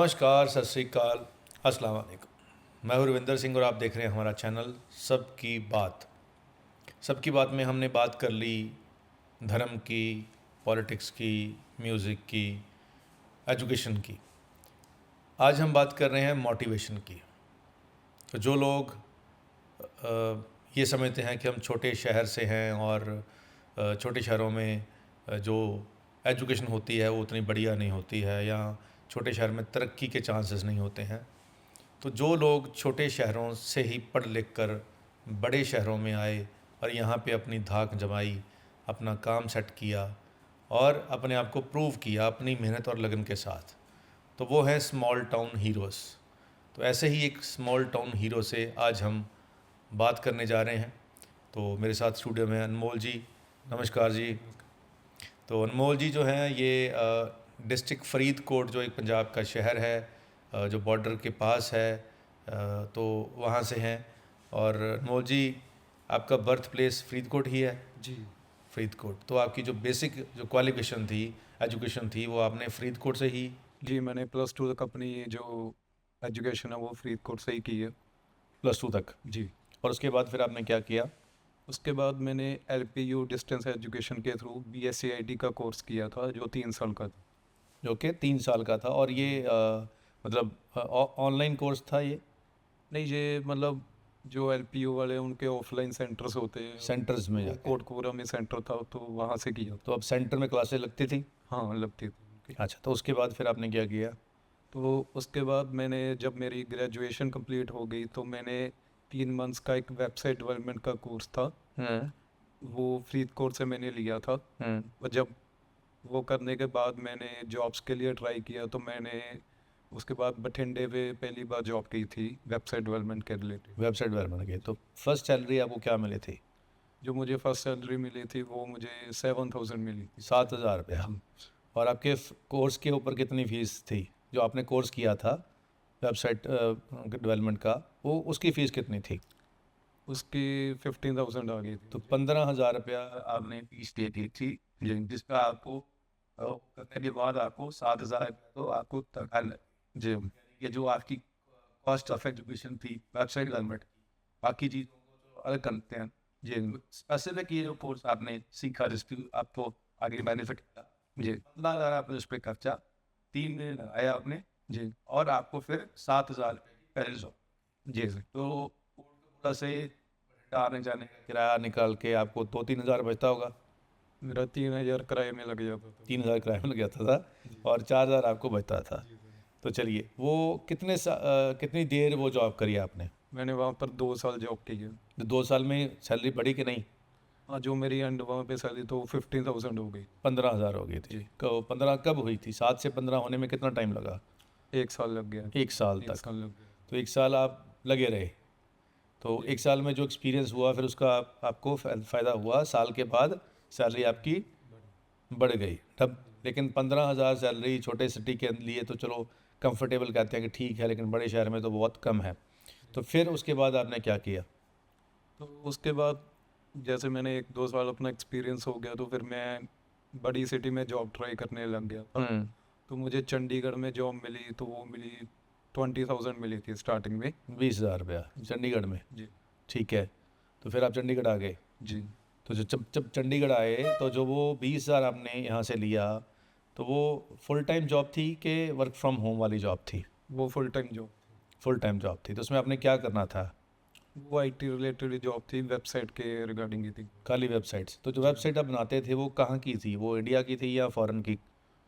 नमस्कार, सत श्री अकाल, अस्सलाम वालेकुम। मैं हूं रविंदर सिंह और आप देख रहे हैं हमारा चैनल सबकी बात। सबकी बात में हमने बात कर ली धर्म की, पॉलिटिक्स की, म्यूज़िक की, एजुकेशन की। आज हम बात कर रहे हैं मोटिवेशन की। तो जो लोग ये समझते हैं कि हम छोटे शहर से हैं और छोटे शहरों में जो एजुकेशन होती है वो उतनी बढ़िया नहीं होती है या छोटे शहर में तरक्की के चांसेस नहीं होते हैं, तो जो लोग छोटे शहरों से ही पढ़ लिख कर बड़े शहरों में आए और यहाँ पे अपनी धाक जमाई, अपना काम सेट किया और अपने आप को प्रूव किया अपनी मेहनत और लगन के साथ, तो वो है स्मॉल टाउन हीरोज़। तो ऐसे ही एक स्मॉल टाउन हीरो से आज हम बात करने जा रहे हैं। तो मेरे साथ स्टूडियो में अनमोल जी। नमस्कार जी। तो अनमोल जी जो हैं ये डिस्ट्रिक्ट फ़रीदकोट जो एक पंजाब का शहर है जो बॉर्डर के पास है, तो वहाँ से हैं। और अनमोल जी, आपका बर्थ प्लेस फ़रीदकोट ही है? जी फ़रीदकोट। तो आपकी जो बेसिक जो क्वालिफिकेशन थी, एजुकेशन थी, वो आपने फ़रीदकोट से ही? जी मैंने +2 तक अपनी जो एजुकेशन है वो फरीदकोट से ही की है। +2 तक। जी और उसके बाद फिर आपने क्या किया? उसके बाद मैंने LPU डिस्टेंस एजुकेशन के थ्रू BSc IT का कोर्स किया था जो 3 साल का था। जो कि 3 साल का था। और ये मतलब ऑनलाइन कोर्स था ये? नहीं, ये मतलब जो LPU वाले उनके ऑफलाइन सेंटर्स होते हैं, सेंटर्स में वो जाके? कोटकपुरा में सेंटर था तो वहाँ से किया था। तो अब सेंटर में क्लासेस लगती थी? हाँ, लगती थी। अच्छा, तो उसके बाद फिर आपने क्या किया? तो उसके बाद मैंने जब मेरी ग्रेजुएशन कंप्लीट हो गई तो मैंने 3 मंथ्स का एक वेबसाइट डेवलपमेंट का कोर्स था, वो फरीदकोट से मैंने लिया था। और जब वो करने के बाद मैंने जॉब्स के लिए ट्राई किया तो मैंने उसके बाद बठिंडे पे पहली बार जॉब की थी वेबसाइट डेवलपमेंट के रिलेटेड। वेबसाइट डेवलपमेंट की। तो फर्स्ट सैलरी आपको क्या मिली थी? जो मुझे फर्स्ट सैलरी मिली थी वो मुझे 7,000 मिली थी। 7,000 रुपया। और आपके कोर्स के ऊपर कितनी फ़ीस थी? जो आपने कोर्स किया था वेबसाइट डेवलपमेंट का, वो उसकी फ़ीस कितनी थी? उसकी 15,000 आ गई थी। तो 15,000 रुपया आपने फीस दे दी थी, जिसका आपको करने के बाद आपको 7,000 तो आपको तनख्वाह लगी। जी ये जो आपकी कॉस्ट ऑफ एजुकेशन थी वेबसाइट डेवलपमेंट की, बाकी चीज़ों को जो अलग करते हैं, जी स्पेसिफिक ये जो कोर्स आपने सीखा जिसकी आपको आगे बेनिफिट मिला, जी 15,000 आपने उस पर खर्चा, 3 महीने लगाया आपने, जी और आपको फिर 7,000 रुपये की पहले जॉब। जी सर। तो कोटकपुरा से आने जाने का किराया निकाल के आपको 2-3 हज़ार बचता होगा? मेरा 3,000 किराए में लग जाता था। 3,000 किराए में लग जाता था और 4,000 आपको बचता था। तो चलिए, वो कितनी देर वो जॉब करी आपने? मैंने वहाँ पर 2 साल जॉब की है। तो 2 साल में सैलरी बढ़ी कि नहीं? हाँ, जो मेरी एंड वहाँ पे सैलरी तो 15,000 हो गई। 15,000 हो गई थी। जी। 15 कब हुई थी? 7 से 15 होने में कितना टाइम लगा? 1 साल लग गया। 1 साल 1 तक। साल लग गया। तो 1 साल आप लगे रहे। तो 1 साल में जो एक्सपीरियंस हुआ फिर उसका आपको फ़ायदा हुआ, साल के बाद सैलरी आपकी बढ़ गई तब। लेकिन 15,000 सैलरी छोटे सिटी के लिए तो चलो कंफर्टेबल कहते हैं कि ठीक है, लेकिन बड़े शहर में तो बहुत कम है। तो फिर उसके बाद आपने क्या किया? तो उसके बाद जैसे मैंने 1-2 साल अपना एक्सपीरियंस हो गया तो फिर मैं बड़ी सिटी में जॉब ट्राई करने लग गया था। तो मुझे चंडीगढ़ में जॉब मिली तो वो मिली 20,000 मिली थी स्टार्टिंग में। 20,000 रुपया चंडीगढ़ में? जी ठीक है। तो फिर आप चंडीगढ़ आ गए। जी। तो जब चंडीगढ़ आए तो जो वो 20,000 आपने यहाँ से लिया, तो वो फुल टाइम जॉब थी कि वर्क फ्रॉम होम वाली जॉब थी? वो full time job. Full time job थी। तो उसमें आपने क्या करना था? वो IT रिलेटेड जॉब थी, वेबसाइट के रिगार्डिंग ही थी। खाली वेबसाइट्स? तो जो वेबसाइट आप बनाते थे वो कहाँ की थी? वो इंडिया की थी या फॉरेन की?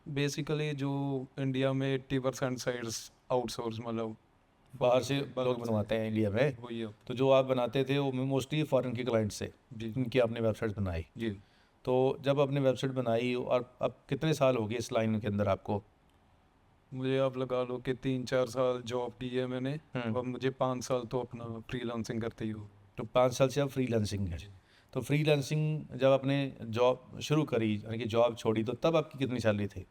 बेसिकली जो इंडिया में 80% साइट्स आउटसोर्स मतलब बाहर से लोग बनवाते हैं इंडिया में। वही है। तो जो आप बनाते थे वो मोस्टली फॉरेन के क्लाइंट से जी उनकी आपने वेबसाइट बनाई। जी। तो जब आपने वेबसाइट बनाई, और अब कितने साल हो गए इस लाइन के अंदर आपको? मुझे आप लगा लो कि 3-4 साल जॉब की है मैंने, और मुझे 5 साल तो अपना फ्रीलांसिंग करते ही हो। तो 5 साल से अब फ्रीलांसिंग है। तो फ्रीलांसिंग जब आपने जॉब शुरू करी, यानी कि जॉब छोड़ी, तो तब आपकी कितनी सैलरी थी?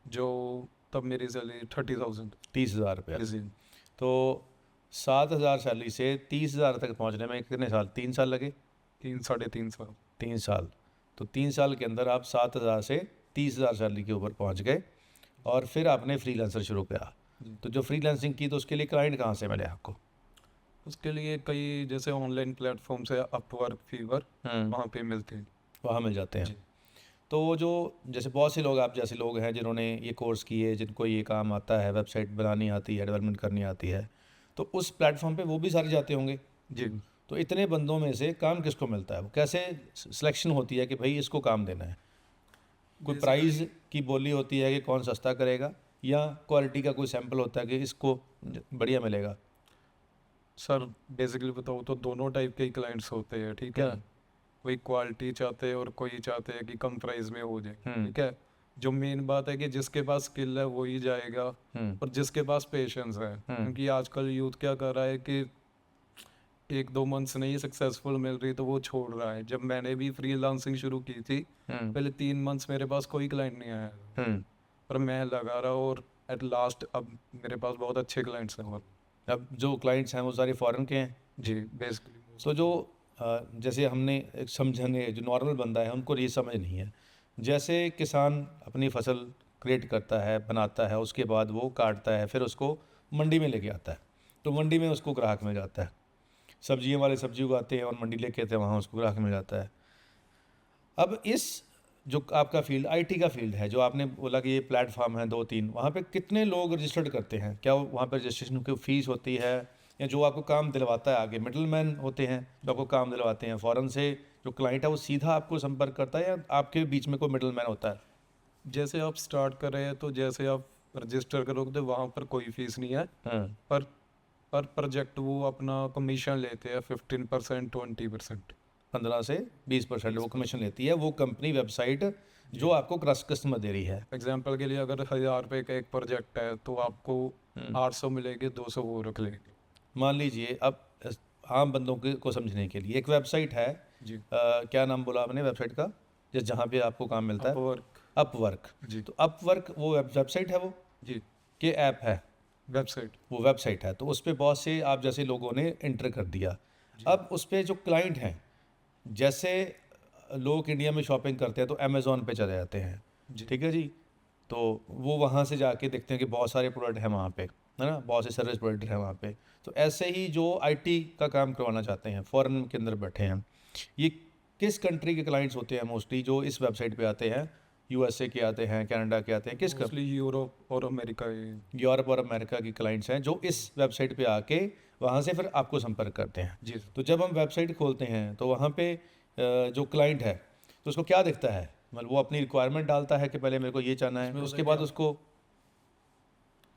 जो तब मेरी सैलरी 30,000। 30,000 रुपया। जी। तो 7,000 सैलरी से 30,000 तक पहुंचने में कितने साल? 3 साल लगे? 3-3.5 साल। 3 साल। तो 3 साल के अंदर आप 7,000 से 30,000 सैलरी के ऊपर पहुंच गए। और फिर आपने फ्रीलांसर शुरू करा। तो जो फ्रीलांसिंग की तो उसके लिए क्लाइंट कहाँ से मिले आपको? उसके लिए कई जैसे ऑनलाइन प्लेटफॉर्म्स है, अपवर्क, फीवर, वहाँ पे मिलते हैं। वहाँ मिल जाते हैं। जी। तो वो जो जैसे बहुत से लोग आप जैसे लोग हैं जिन्होंने ये कोर्स किए, जिनको ये काम आता है, वेबसाइट बनानी आती है, डेवलपमेंट करनी आती है, तो उस प्लेटफॉर्म पे वो भी सारे जाते होंगे। जी। तो इतने बंदों में से काम किसको मिलता है? वो कैसे सिलेक्शन होती है कि भाई इसको काम देना है? कोई प्राइस की बोली होती है कि कौन सस्ता करेगा, या क्वालिटी का कोई सैंपल होता है कि इसको बढ़िया मिलेगा? सर बेसिकली बताओ तो दोनों टाइप के ही क्लाइंट्स होते हैं, ठीक है। कोई क्वालिटी चाहते हैं और कोई चाहते हैं कि कम प्राइस में हो जाए, ठीक है। जो मेन बात है कि जिसके पास स्किल है वो ही जाएगा, और जिसके पास पेशेंस है, क्योंकि आजकल यूथ क्या कर रहा है कि 1-2 मंथ्स नहीं सक्सेसफुल मिल रही तो वो छोड़ रहा है। जब मैंने भी फ्रीलांसिंग शुरू की थी, पहले 3 मंथ्स मेरे पास कोई क्लाइंट नहीं आया, पर मैं लगा रहा और एट लास्ट अब मेरे पास बहुत अच्छे क्लाइंट्स हैं। और अब जो क्लाइंट्स हैं वो सारे फॉरेन के हैं। जी बेसिकली तो जो जैसे हमने एक समझने, जो नॉर्मल बंदा है उनको ये समझ नहीं है। जैसे किसान अपनी फसल क्रिएट करता है, बनाता है, उसके बाद वो काटता है, फिर उसको मंडी में लेके आता है, तो मंडी में उसको ग्राहक मिल जाता है। सब्जियों वाले सब्जी उगाते हैं और मंडी लेके आते हैं, वहाँ उसको ग्राहक मिल जाता है। अब इस जो आपका फील्ड आईटी का फील्ड है, जो आपने बोला कि ये प्लेटफॉर्म है 2-3, वहाँ पे कितने लोग रजिस्टर्ड करते हैं? क्या वहाँ पर रजिस्ट्रेशन की फ़ीस होती है, या जो आपको काम दिलवाता है आगे मिडल मैन होते हैं जो आपको काम दिलवाते हैं फ़ौरन से, जो क्लाइंट है वो सीधा आपको संपर्क करता है, या आपके बीच में कोई मिडल मैन होता है? जैसे आप स्टार्ट कर रहे हैं तो जैसे आप रजिस्टर करोगे तो वहाँ पर कोई फीस नहीं है, पर प्रोजेक्ट वो अपना कमीशन लेते हैं 15%, 20%। 15 से 20% वो कमीशन लेती है वो कंपनी, वेबसाइट जो आपको कस्टमर दे रही है। एग्जाम्पल के लिए अगर 1000 रुपये का एक प्रोजेक्ट है तो आपको 800 मिलेंगे, 200 वो रख लेंगे। मान लीजिए, अब आम बंदों को समझने के लिए एक वेबसाइट है जी। क्या नाम बोला आपने वेबसाइट का, जहाँ पे आपको काम मिलता है? अपवर्क। अपवर्क। जी। तो अपवर्क वो वेबसाइट है वो जी। कि ऐप है? वेबसाइट। वो वेबसाइट है। तो उस पर बहुत से आप जैसे लोगों ने इंटर कर दिया। अब उस पर जो क्लाइंट हैं, जैसे लोग इंडिया में शॉपिंग करते हैं तो अमेज़ॉन पे चले जाते हैं, ठीक है जी। तो वो वहाँ से जाके देखते हैं कि बहुत सारे प्रोडक्ट हैं वहाँ पे, है ना, बहुत से सर्विस प्रोवाइडर हैं वहाँ पे। तो ऐसे ही जो आईटी का काम करवाना चाहते हैं, फॉरेन के अंदर बैठे हैं, ये किस कंट्री के क्लाइंट्स होते हैं मोस्टली जो इस वेबसाइट पे आते हैं? यूएसए के आते हैं, कनाडा के आते हैं, किस मोस्टली यूरोप और अमेरिका। यूरोप और अमेरिका की क्लाइंट्स हैं जो इस वेबसाइट पे आके वहाँ से फिर आपको संपर्क करते हैं। जी। तो जब हम वेबसाइट खोलते हैं तो वहाँ पे जो क्लाइंट है तो उसको क्या दिखता है? मतलब वो अपनी रिक्वायरमेंट डालता है कि पहले मेरे को ये जानना है, उसके बाद उसको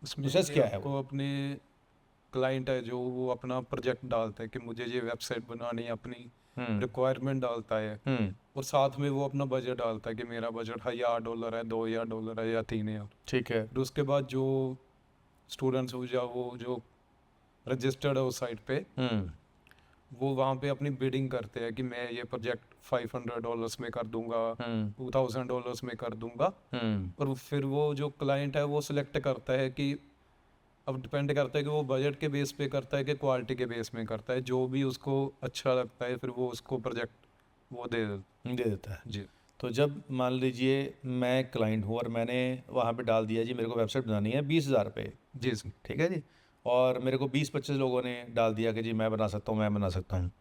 प्रोसेस क्या है? आपको अपने क्लाइंट है जो वो अपना प्रोजेक्ट डालता है कि मुझे ये वेबसाइट बनानी है, अपनी रिक्वायरमेंट डालता है, और साथ में वो अपना बजट डालता है कि मेरा बजट $1000 है, $2000 है या 3000। ठीक है। फिर उसके बाद जो स्टूडेंट्स हो या वो जो रजिस्टर्ड है उस साइट पे, वो वहाँ पे अपनी बिडिंग करते हैं कि मैं ये प्रोजेक्ट $500 में कर दूंगा, $2000 में कर दूंगा। और फिर वो जो क्लाइंट है वो सिलेक्ट करता है कि, अब डिपेंड करता है कि वो बजट के बेस पे करता है कि क्वालिटी के बेस में करता है, जो भी उसको अच्छा लगता है फिर वो उसको प्रोजेक्ट वो दे देता है। जी। तो जब मान लीजिए मैं क्लाइंट हूँ और मैंने वहाँ पे डाल दिया जी मेरे को वेबसाइट बनानी है 20,000 रुपये, जी सर। ठीक है जी, और मेरे को 20-25 लोगों ने डाल दिया कि जी मैं बना सकता हूँ, मैं बना सकता हूँ,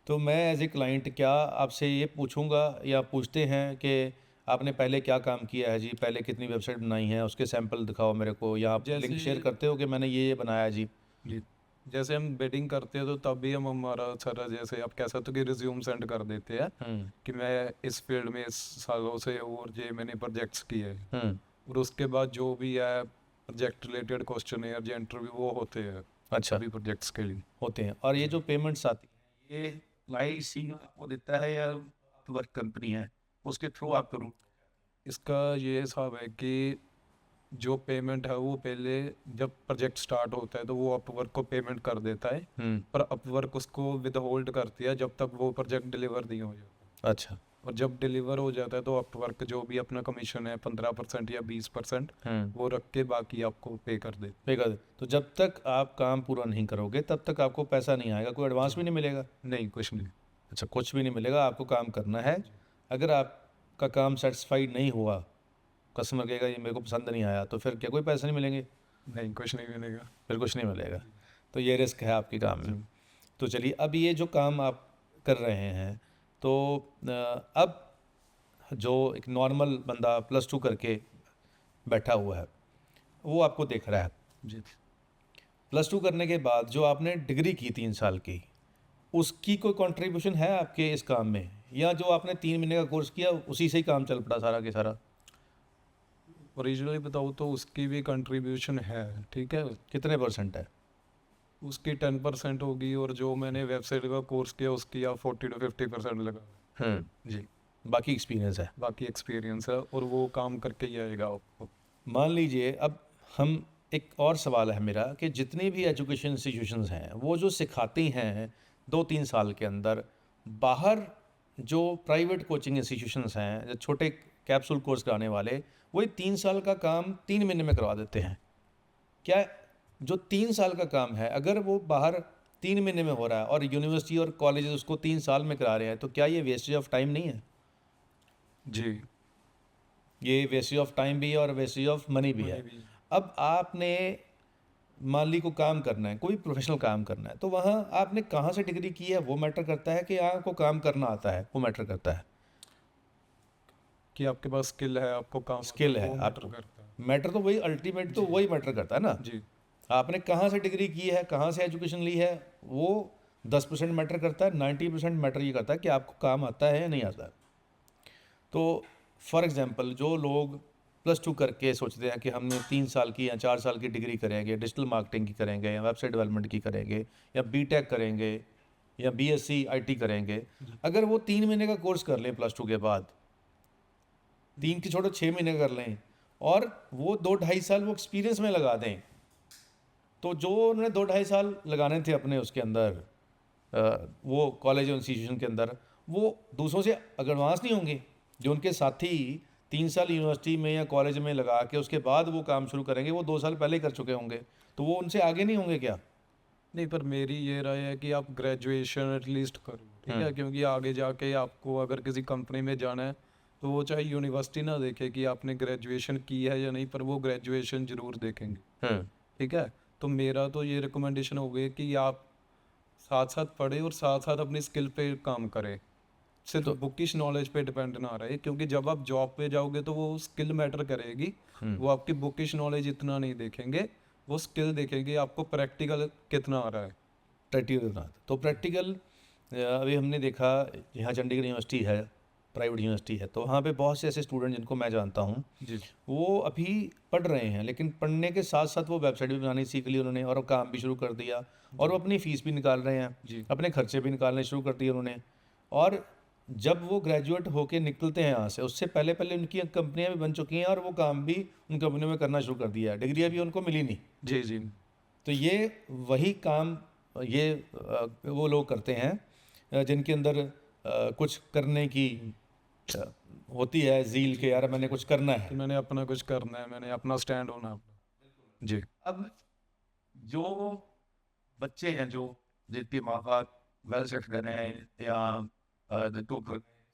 तो मैं एज ए क्लाइंट क्या आपसे ये पूछूंगा या पूछते हैं कि आपने पहले क्या काम किया है जी, पहले कितनी वेबसाइट बनाई है, उसके सैंपल दिखाओ मेरे को, या आप लिंक शेयर करते हो कि मैंने ये बनाया जी? जी। जैसे हम बिडिंग करते हैं तो तभी हम हमारा सारा, जैसे आप कह सकते हो कि रिज्यूम सेंड कर देते हैं कि मैं इस फील्ड में इस सालों से और ये मैंने प्रोजेक्ट्स किए हैं, और उसके बाद जो भी है प्रोजेक्ट रिलेटेड क्वेश्चन या इंटरव्यू वो होते हैं। अच्छा, सभी प्रोजेक्ट्स के लिए होते हैं। और ये जो पेमेंट्स आती है ये क्लाइंट आपको देता है या वर्क कंपनी है उसके थ्रू आप करूँ? इसका ये हिसाब है कि जो पेमेंट है वो पहले जब प्रोजेक्ट स्टार्ट होता है तो वो अपवर्क को पेमेंट कर देता है, पर अपवर्क उसको विद होल्ड करती है जब तक वो प्रोजेक्ट डिलीवर नहीं हो जाता। अच्छा। और जब डिलीवर हो जाता है तो अपवर्क जो भी अपना कमीशन है 15% या 20% वो रख के बाकी आपको पे कर दे। तो जब तक आप काम पूरा नहीं करोगे तब तक आपको पैसा नहीं आएगा, कोई एडवांस भी नहीं मिलेगा? नहीं, कुछ नहीं। अच्छा, कुछ भी नहीं मिलेगा, आपको काम करना है। अगर आपका काम सेटिस्फाइड नहीं हुआ कस्टमर कहेगा ये मेरे को पसंद नहीं आया, तो फिर क्या कोई पैसे नहीं मिलेंगे? नहीं, कुछ नहीं मिलेगा। फिर कुछ नहीं मिलेगा। तो ये रिस्क है आपके काम में। जी। तो चलिए, अब ये जो काम आप कर रहे हैं, तो अब जो एक नॉर्मल बंदा +2 करके बैठा हुआ है वो आपको देख रहा है, जी। +2 करने के बाद जो आपने डिग्री की 3 साल की, उसकी कोई कंट्रीब्यूशन है आपके इस काम में, या जो आपने 3 महीने का कोर्स किया उसी से ही काम चल पड़ा सारा के सारा? ओरिजिनली बताऊँ तो उसकी भी कंट्रीब्यूशन है, ठीक है। कितने % है? उसकी 10% होगी, और जो मैंने वेबसाइट का कोर्स किया उसकी आप 40 to 50% लगा। जी। बाकी एक्सपीरियंस है। बाकी एक्सपीरियंस है, और वो काम करके ही आएगा आपको। मान लीजिए, अब हम एक और सवाल है मेरा कि जितनी भी एजुकेशन इंस्टीट्यूशंस हैं वो जो सिखाती हैं 2-3 साल के अंदर, बाहर जो प्राइवेट कोचिंग इंस्टीट्यूशंस हैं जो छोटे कैप्सूल कोर्स कराने वाले, वही 3 साल का काम 3 महीने में करवा देते हैं। क्या जो 3 साल का काम है अगर वो बाहर 3 महीने में हो रहा है और यूनिवर्सिटी और कॉलेजेस उसको 3 साल में करा रहे हैं, तो क्या ये वेस्टेज ऑफ टाइम नहीं है? जी। ये वेस्टेज ऑफ टाइम भी है और वेस्टेज ऑफ मनी भी है। अब आपने मान ली को काम करना है, कोई प्रोफेशनल काम करना है, तो वहाँ आपने कहाँ से डिग्री की है वो मैटर करता है, कि आपको काम करना आता है वो मैटर करता है? कि आपके पास स्किल है, आपको काम स्किल है वो मैटर आपको, करता है। मैटर तो वही, अल्टीमेट तो वही मैटर करता है ना। जी। आपने कहाँ से डिग्री की है, कहाँ से एजुकेशन ली है, वो 10% मैटर करता है, 90% मैटर ये करता है कि आपको काम आता है या नहीं आता है। तो फॉर एग्जांपल जो लोग +2 करके सोचते हैं कि हमने 3 साल की या 4 साल की डिग्री करेंगे, डिजिटल मार्केटिंग की करेंगे या वेबसाइट डेवलपमेंट की करेंगे या बीटेक करेंगे या बीएससी आईटी करेंगे, अगर वो 3 महीने का कोर्स कर लें +2 के बाद, 3 की छोड़ो 6 महीने कर लें, और वो 2-2.5 साल वो एक्सपीरियंस में लगा दें, तो जो उन्होंने 2-2.5 साल लगाने थे अपने उसके अंदर वो कॉलेज और इंस्टीट्यूशन के अंदर, वो दूसरों से एडवांस नहीं होंगे? जो उनके साथी 3 साल यूनिवर्सिटी में या कॉलेज में लगा के उसके बाद वो काम शुरू करेंगे, वो 2 साल पहले ही कर चुके होंगे, तो वो उनसे आगे नहीं होंगे क्या? नहीं, पर मेरी ये राय है कि आप ग्रेजुएशन एटलीस्ट करो, ठीक है। क्योंकि आगे जाके आपको अगर किसी कंपनी में जाना है तो वो चाहे यूनिवर्सिटी ना देखे कि आपने ग्रेजुएशन की है या नहीं, पर वो ग्रेजुएशन जरूर देखेंगे, ठीक है। तो मेरा तो ये रिकमेंडेशन हो गई कि आप साथ साथ पढ़े और साथ साथ अपनी स्किल पे काम करें, सिर्फ तो बुकिश नॉलेज पे डिपेंड ना रहे। क्योंकि जब आप जॉब पे जाओगे तो वो स्किल मैटर करेगी, वो आपकी बुकिश नॉलेज इतना नहीं देखेंगे, वो स्किल देखेंगे आपको प्रैक्टिकल कितना आ रहा है। प्रैक्टिकल ना, तो प्रैक्टिकल अभी हमने देखा, यहाँ चंडीगढ़ यूनिवर्सिटी है, प्राइवेट यूनिवर्सिटी है, तो वहाँ पे बहुत से ऐसे स्टूडेंट जिनको मैं जानता हूँ, जी। वो अभी पढ़ रहे हैं, लेकिन पढ़ने के साथ साथ वो वेबसाइट भी बनानी सीख ली उन्होंने और काम भी शुरू कर दिया, और वो अपनी फ़ीस भी निकाल रहे हैं, जी। अपने खर्चे भी निकालने शुरू कर दिए उन्होंने। और जब वो ग्रेजुएट होके निकलते हैं यहाँ से, उससे पहले पहले उनकी कंपनियाँ भी बन चुकी हैं और वो काम भी उन कंपनियों में करना शुरू कर दिया है, डिग्री अभी उनको मिली नहीं। जी। जी। तो ये वही काम ये वो लोग करते हैं जिनके अंदर कुछ करने की अ, होती है ज़ील के, यार मैंने कुछ करना कि है। मैंने अपना कुछ करना है, मैंने अपना स्टैंड होना अपना। जी। अब जो बच्चे हैं, जो जिनके माँ बाप वेल सेटल हैं, या जिनको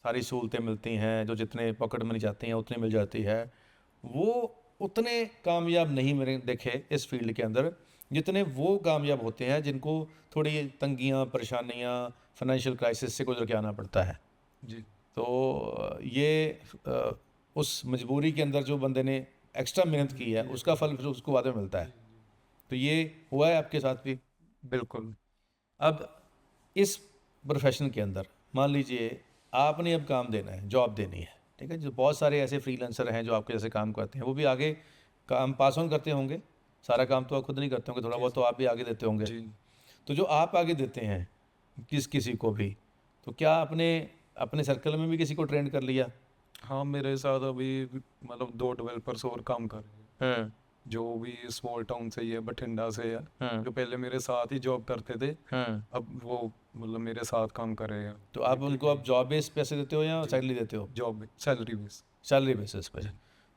सारी सहूलतें मिलती हैं, जो जितने पॉकेट मनी चाहते हैं उतनी मिल जाती है, वो उतने कामयाब नहीं मेरे देखे इस फील्ड के अंदर जितने वो कामयाब होते हैं जिनको थोड़ी तंगियाँ, परेशानियाँ, फाइनेंशियल क्राइसिस से गुजर के आना पड़ता है। जी। तो ये उस मजबूरी के अंदर जो बंदे ने एक्स्ट्रा मेहनत की है उसका फल फिर उसको बाद में मिलता है। तो ये हुआ है आपके साथ भी? बिल्कुल। अब इस प्रोफेशन के अंदर मान लीजिए आपने अब काम देना है, जॉब देनी है, ठीक है, जो बहुत सारे ऐसे फ्रीलांसर हैं जो आपके जैसे काम करते हैं, वो भी आगे काम पास ऑन करते होंगे, सारा काम तो आप खुद नहीं करते होंगे, थोड़ा बहुत तो आप भी आगे देते होंगे। जी। तो जो आप आगे देते हैं किसी को भी, तो क्या आपने अपने सर्कल में भी किसी को ट्रेंड कर लिया? हाँ, मेरे साथ अभी मतलब 2 डेवलपर्स और काम कर रहे हैं, जो भी स्मॉल टाउन से ही है, बठिंडा से है, जो पहले मेरे साथ ही जॉब करते थे, अब वो मतलब मेरे साथ काम कर रहे हैं। तो आप उनको अब जॉब बेस पैसे देते हो या सैलरी देते हो? Job salary base. Salary basis पे।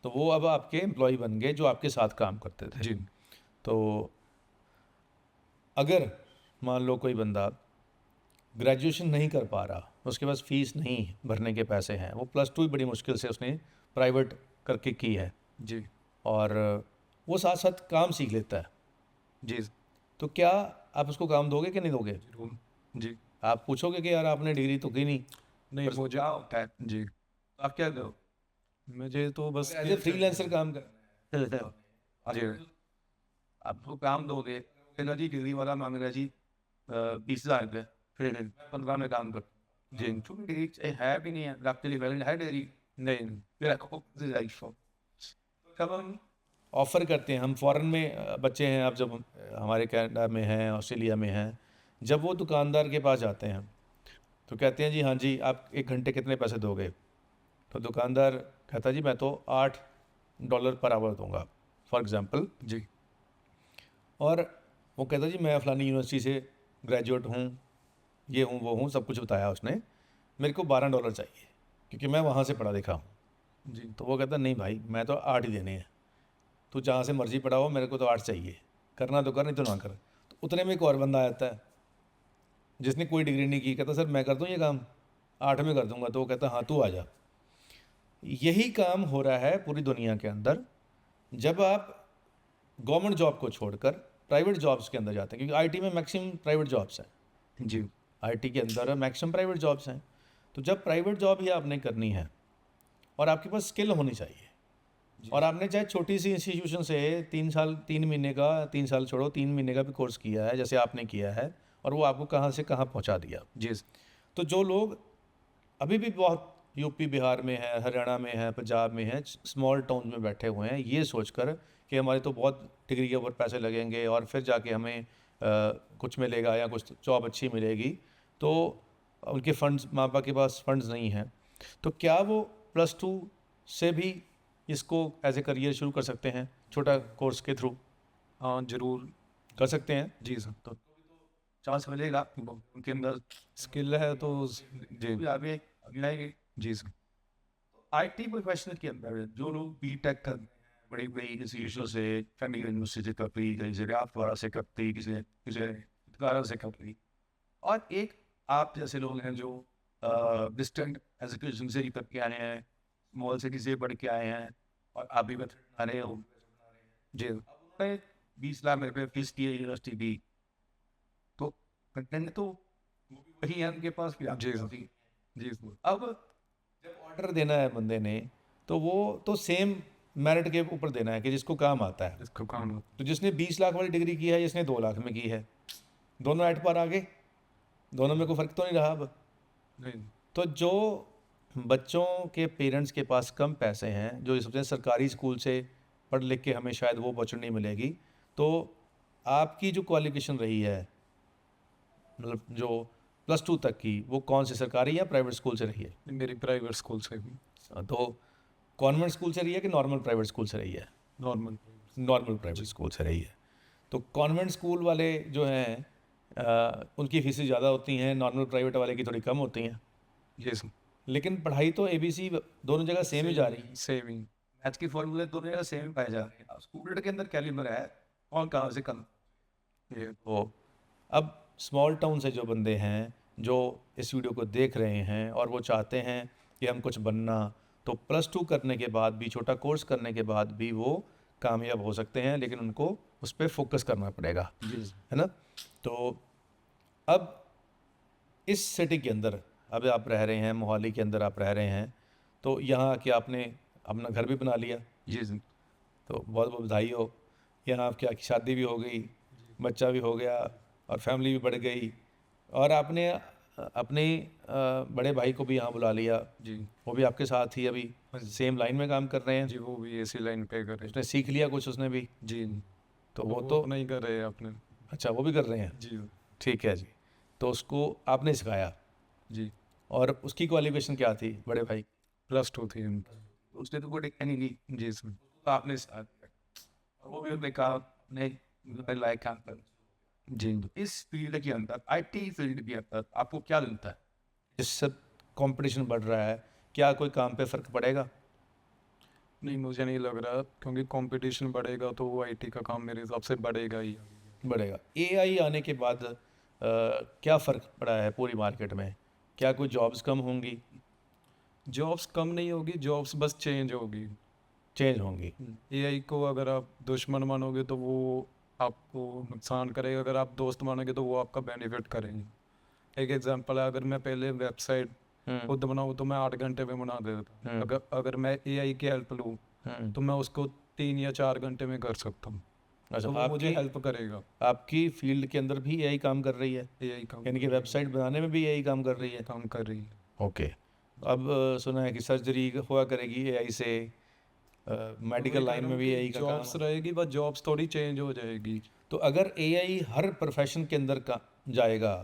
तो वो अब आपके एम्प्लॉय बन गए जो आपके साथ काम करते थे। जी। तो अगर मान लो कोई बंदा ग्रेजुएशन नहीं कर पा रहा, उसके पास फ़ीस नहीं भरने के पैसे हैं, वो +2 ही बड़ी मुश्किल से उसने प्राइवेट करके की है जी और वो साथ साथ काम सीख लेता है, जी तो क्या आप उसको काम दोगे कि नहीं दोगे? जरूर जी। आप पूछोगे कि यार आपने डिग्री तो की नहीं, नहीं मुझे होता है जी। आप क्या करो? मुझे तो बस एज ए फ्रीलांसर काम करना है। जी आपको काम दोगे कहना जी डिग्री वाला मांग रहा जी 20,000 रुपये, फिर 15 में काम कर जी क्योंकि डिग्री है भी नहीं है, आपके लिए वैलिड है डिग्री, नहीं फिर आपको कब हम ऑफ़र करते हैं हम। फॉरेन में बच्चे हैं, आप जब हमारे कनाडा में हैं, ऑस्ट्रेलिया में हैं, जब वो दुकानदार के पास जाते हैं तो कहते हैं जी हाँ जी आप 1 घंटे कितने पैसे दोगे? तो दुकानदार कहता है जी मैं तो $8 पर आवर दूंगा फॉर एग्ज़ाम्पल। जी और वो कहता है जी मैं फ़लानी यूनिवर्सिटी से ग्रेजुएट हूँ, ये हूँ वो हूँ, सब कुछ बताया उसने, मेरे को $12 चाहिए क्योंकि मैं वहाँ से पढ़ा लिखा हूँ। जी तो वो कहता नहीं भाई मैं तो 8 ही देने हैं, तू जहाँ से मर्ज़ी पढ़ा हो, मेरे को तो 8 चाहिए, करना तो कर नहीं तो ना कर। तो उतने में एक और बंदा आता है जिसने कोई डिग्री नहीं की, कहता सर मैं कर दूँ ये काम, 8 में कर दूँगा। तो वो कहता हाँ तू आ जा। यही काम हो रहा है पूरी दुनिया के अंदर। जब आप गवर्नमेंट जॉब को छोड़कर प्राइवेट जॉब्स के अंदर जाते हैं, क्योंकि आईटी में मैक्सिमम प्राइवेट जॉब्स हैं, जी आईटी के अंदर मैक्सिमम प्राइवेट जॉब्स हैं। तो जब प्राइवेट जॉब ही आपने करनी है और आपके पास स्किल होनी चाहिए, और आपने चाहे छोटी सी इंस्टीट्यूशन से 3 महीने का, 3 साल छोड़ो 3 महीने का भी कोर्स किया है जैसे आपने किया है, और वो आपको कहाँ से कहाँ पहुँचा दिया। जी तो जो लोग अभी भी बहुत यूपी बिहार में है, हरियाणा में है, पंजाब में है, स्मॉल टाउन में बैठे हुए हैं ये सोचकर कि हमारे तो बहुत डिग्री के ऊपर पैसे लगेंगे और फिर जाके हमें कुछ मिलेगा या कुछ जॉब अच्छी मिलेगी, तो उनके फंड्स, माँ बाप के पास फंड्स नहीं हैं, तो क्या वो +2 से भी इसको एज ए करियर शुरू कर सकते हैं छोटा कोर्स के थ्रू? हाँ जरूर कर सकते हैं। जी सर। तो चांस मिलेगा उनके अंदर स्किल है तो जी भी आगे आएंगे। जी सर। आईटी प्रोफेशनल के अंदर जो लोग बीटेक कर बड़ी बड़ी इंस्टीट्यूशन से, फैमिली यूनिवर्सिटी करती, किसी रातवाड़ा से करती, किसी गारा से करती, और एक आप जैसे लोग हैं जो डिस्टेंट एजुकेशन से करके आए हैं, स्मॉल सिटी से पढ़ के आए हैं, और आप भी बता रहे हो जी 20 लाख रुपये फीस की यूनिवर्सिटी दी, तो कंटेंट तो वही है उनके पास भी। जी सर। जी सर। अब जब ऑर्डर देना है बंदे ने, तो वो तो सेम मेरिट के ऊपर देना है कि जिसको काम आता है। इसको काम तो जिसने 20 लाख वाली डिग्री की है, जिसने 2 लाख में की है, दोनों एट पर आ गए, दोनों में कोई फ़र्क तो नहीं रहा अब। नहीं तो जो बच्चों के पेरेंट्स के पास कम पैसे हैं, जो इस वजह सरकारी स्कूल से पढ़ लिख के हमें शायद वो अपॉर्चुनिटी मिलेगी, तो आपकी जो क्वालिफिकेशन रही है, मतलब जो +2 तक की, वो कौन से सरकारी या प्राइवेट स्कूल से रही है? मेरी प्राइवेट स्कूल से भी तो कॉन्वेंट स्कूल से रही है कि नॉर्मल प्राइवेट स्कूल से रही है? नॉर्मल नॉर्मल प्राइवेट स्कूल से रही है। तो कॉन्वेंट स्कूल वाले जो हैं उनकी फीसें ज़्यादा होती हैं, नॉर्मल प्राइवेट वाले की थोड़ी कम होती हैं, जी सर। लेकिन पढ़ाई तो ABC दोनों जगह सेम ही जा रही है। सेविंग मैथ्स की फॉर्मूले दोनों जगह सेम पाए जा रहे हैं। स्टूडेंट के अंदर कैलिबर है और कहाँ से कम। ये तो अब स्मॉल टाउन से जो बंदे हैं जो इस वीडियो को देख रहे हैं और वो चाहते हैं कि हम कुछ बनना, तो +2 करने के बाद भी, छोटा कोर्स करने के बाद भी वो कामयाब हो सकते हैं, लेकिन उनको उस पर फोकस करना पड़ेगा, जी है ना? तो अब इस सिटी के अंदर अब आप रह रहे हैं, मोहाली के अंदर आप रह रहे हैं, तो यहाँ आके आपने अपना घर भी बना लिया, जी सर। तो बहुत बहुत बधाई हो। यहाँ आपकी शादी भी हो गई, बच्चा भी हो गया और फैमिली भी बढ़ गई, और आपने अपने बड़े भाई को भी यहाँ बुला लिया, जी वो भी आपके साथ ही अभी सेम लाइन में काम कर रहे हैं। जी वो भी ऐसी लाइन पे करे उसने सीख लिया कुछ उसने भी, जी। तो वो तो नहीं कर रहे अपने अच्छा वो भी कर रहे हैं, जी ठीक है जी। तो उसको आपने सिखाया, जी और उसकी क्वालिफिकेशन क्या थी बड़े भाई? +2 थी उनकी। उसने तो कोई नहीं दी, जी सर। तो आपने साथ और वो भी उन्होंने कहा नहीं लाइक काम कर। जी इस फील्ड के अंदर, आईटी फील्ड के अंदर आपको क्या लगता है? जिससे कंपटीशन बढ़ रहा है, क्या कोई काम पे फ़र्क पड़ेगा? नहीं मुझे नहीं लग रहा, क्योंकि कंपटीशन बढ़ेगा तो वो आईटी का काम मेरे हिसाब से बढ़ेगा ही। बढ़ेगा। AI आने के बाद क्या फ़र्क पड़ा है पूरी मार्केट में? क्या कोई जॉब्स कम होंगी? जॉब्स कम नहीं होगी, जॉब्स बस चेंज होगी। चेंज होंगी। एआई को अगर आप दुश्मन मानोगे तो वो आपको नुकसान करेगा, अगर आप दोस्त मानोगे तो वो आपका बेनिफिट करेंगे। एक एग्जांपल है, अगर मैं पहले वेबसाइट खुद बनाऊँ तो मैं 8 घंटे में बना देता हूँ। अगर मैं एआई की हेल्प लूँ तो मैं उसको 3 या 4 घंटे में कर सकता हूँ। अच्छा, तो वो मुझे हेल्प करेगा। आपकी फील्ड के अंदर भी एआई काम कर रही है, एआई काम यानी कि वेबसाइट बनाने में भी एआई काम कर रही है। काम कर रही है। ओके। अब सुना है कि सर्जरी हुआ करेगी एआई से, मेडिकल लाइन में भी एआई का जॉब्स काम। रहेगी, बस जॉब्स थोड़ी चेंज हो जाएगी। तो अगर एआई हर प्रोफेशन के अंदर का जाएगा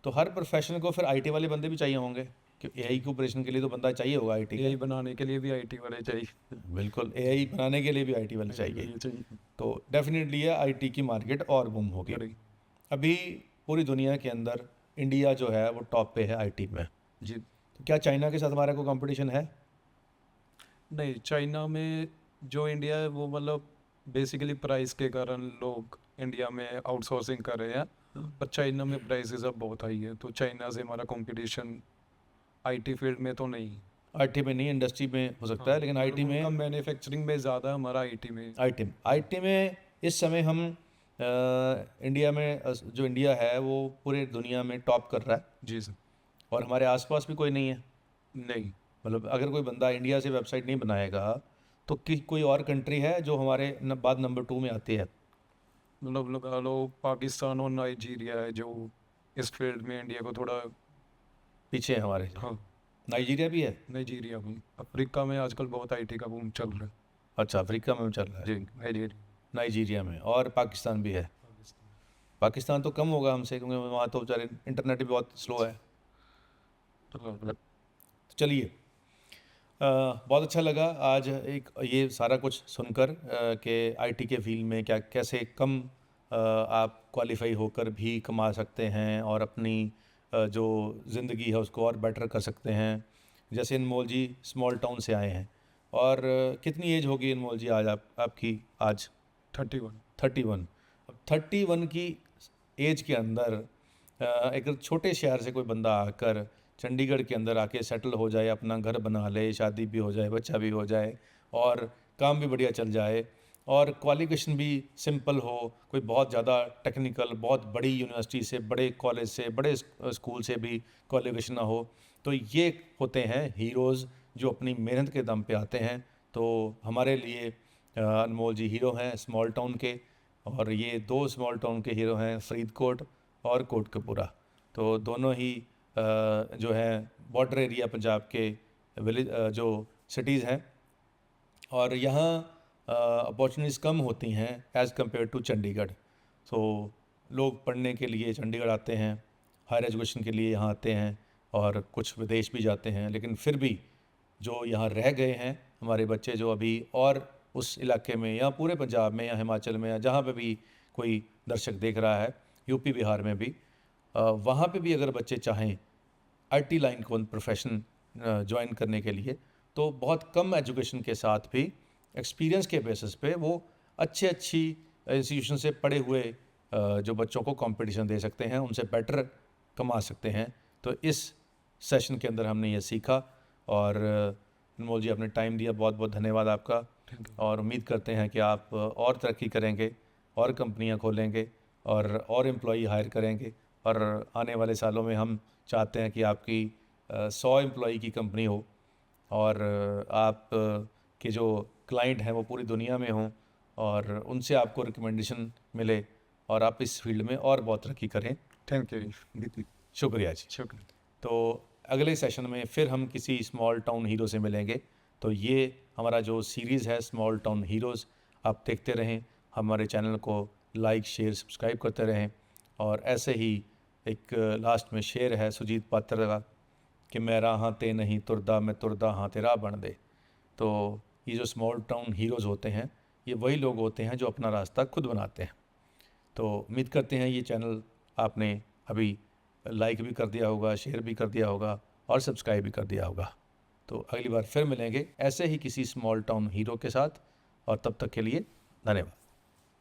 तो हर प्रोफेशन को फिर आईटी वाले बंदे भी चाहिए होंगे, कि एआई के ऑपरेशन के लिए तो बंदा चाहिए होगा आईटी एआई बनाने के लिए भी आईटी वाले चाहिए। का। बिल्कुल, एआई बनाने के लिए भी आईटी वाले चाहिए। तो डेफिनेटली है आईटी की मार्केट और बूम होगी। अभी पूरी दुनिया के अंदर इंडिया जो है वो टॉप पे है आईटी में। जी। तो क्या चाइना के साथ हमारा कोई कंपटीशन है? नहीं, चाइना में जो इंडिया है वो मतलब बेसिकली प्राइस के कारण लोग इंडिया में आउटसोर्सिंग कर रहे हैं, पर चाइना में प्राइसेस अब बहुत हाई है, तो चाइना से हमारा कंपटीशन आईटी फील्ड में तो नहीं। आईटी में नहीं, इंडस्ट्री में हो सकता है, लेकिन आईटी में, मैन्युफैक्चरिंग में ज़्यादा, हमारा आईटी में। आईटी में इस समय हम इंडिया में जो इंडिया है वो पूरे दुनिया में टॉप कर रहा है। जी सर। और हमारे आसपास भी कोई नहीं है। नहीं, मतलब अगर कोई बंदा इंडिया से वेबसाइट नहीं बनाएगा तो कोई और कंट्री है जो हमारे बाद नंबर 2 में आती है? मतलब लगा लो पाकिस्तान और नाइजीरिया है जो इस फील्ड में इंडिया को थोड़ा पीछे है हमारे। हाँ, नाइजीरिया भी है? नाइजीरिया में। अफ्रीका में आजकल बहुत आईटी का बूम चल रहा है। अच्छा, अफ्रीका में चल रहा है। जी, नाइजीरिया। नाइजीरिया में, और पाकिस्तान भी है। पाकिस्तान तो कम होगा हमसे, क्योंकि वहाँ तो बेचारे इंटरनेट भी बहुत स्लो है। तो चलिए, बहुत अच्छा लगा आज एक ये सारा कुछ सुनकर कि आईटी के फील्ड में क्या कैसे कम आप क्वालिफाई होकर भी कमा सकते हैं और अपनी जो ज़िंदगी है उसको और बेटर कर सकते हैं। जैसे अनमोल जी स्मॉल टाउन से आए हैं, और कितनी एज होगी अनमोल जी आज आपकी? आज 31। 31। अब 31 की एज के अंदर एक छोटे शहर से कोई बंदा आकर चंडीगढ़ के अंदर आके सेटल हो जाए, अपना घर बना ले, शादी भी हो जाए, बच्चा भी हो जाए, और काम भी बढ़िया चल जाए, और क्वालिफिकेशन भी सिंपल हो, कोई बहुत ज़्यादा टेक्निकल बहुत बड़ी यूनिवर्सिटी से, बड़े कॉलेज से, बड़े स्कूल से भी क्वालिफिकेशन ना हो, तो ये होते हैं हीरोज़ जो अपनी मेहनत के दम पे आते हैं। तो हमारे लिए अनमोल जी हीरो हैं स्मॉल टाउन के, और ये 2 स्मॉल टाउन के हीरो हैं, फरीदकोट और कोटकपूरा। तो दोनों ही जो है बॉर्डर एरिया पंजाब के विलेज जो सिटीज़ हैं, और यहाँ अपॉर्चुनिटीज़ कम होती हैं एज़ कम्पेयर टू चंडीगढ़। तो लोग पढ़ने के लिए चंडीगढ़ आते हैं, हायर एजुकेशन के लिए यहाँ आते हैं, और कुछ विदेश भी जाते हैं, लेकिन फिर भी जो यहाँ रह गए हैं हमारे बच्चे, जो अभी और उस इलाके में या पूरे पंजाब में या हिमाचल में या जहाँ पे भी कोई दर्शक देख रहा है, यूपी बिहार में भी, वहाँ पे भी अगर बच्चे चाहें आईटी लाइन को प्रोफेशन ज्वाइन करने के लिए, तो बहुत कम एजुकेशन के साथ भी एक्सपीरियंस के बेसिस पे वो अच्छी इंस्टीट्यूशन से पढ़े हुए जो बच्चों को कंपटीशन दे सकते हैं, उनसे बेटर कमा सकते हैं। तो इस सेशन के अंदर हमने ये सीखा, और अनमोल जी आपने टाइम दिया, बहुत बहुत धन्यवाद आपका। और उम्मीद करते हैं कि आप और तरक्की करेंगे, और कंपनियां खोलेंगे, और एम्प्लॉई हायर करेंगे, और आने वाले सालों में हम चाहते हैं कि आपकी 100 एम्प्लॉई की कंपनी हो, और आप के जो क्लाइंट हैं वो पूरी दुनिया में हों, और उनसे आपको रिकमेंडेशन मिले, और आप इस फील्ड में और बहुत तरक्की करें। Thank you. शुक्रिया जी। शुक्रिया। तो अगले सेशन में फिर हम किसी स्मॉल टाउन हीरो से मिलेंगे। तो ये हमारा जो सीरीज़ है स्मॉल टाउन हीरोज़, आप देखते रहें, हमारे चैनल को लाइक शेयर सब्सक्राइब करते रहें। और ऐसे ही एक लास्ट में शेर है सुजीत पात्र का कि मैं राहां ते नहीं तुरदा, मैं तुरदा हाँ तेरा बन दे। तो ये जो स्मॉल टाउन हीरोज़ होते हैं, ये वही लोग होते हैं जो अपना रास्ता खुद बनाते हैं। तो उम्मीद करते हैं ये चैनल आपने अभी लाइक भी कर दिया होगा, शेयर भी कर दिया होगा, और सब्सक्राइब भी कर दिया होगा। तो अगली बार फिर मिलेंगे ऐसे ही किसी स्मॉल टाउन हीरो के साथ, और तब तक के लिए धन्यवाद।